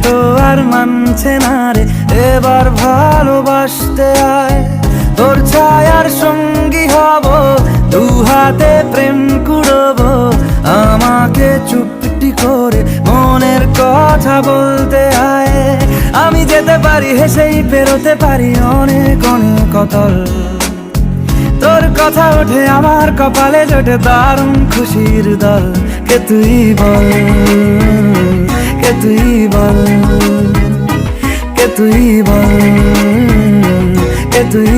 তো আর মানছে না রে, এবার ভালোবাসতে আয়। তোর ছায়ার সঙ্গী হব, দু হাতে প্রেম কুড়বো, আমাকে চুপটি করে মনের কথা বলতে আয়। আমি যেতে পারি হেসেই পেরোতে পারি অনেক অনেক অতল, তোর কথা ওঠে আমার কপালে জোটে দারুণ খুশির দল। কে তুই বল, কে তুই বল, কে তুই বল, কে তুই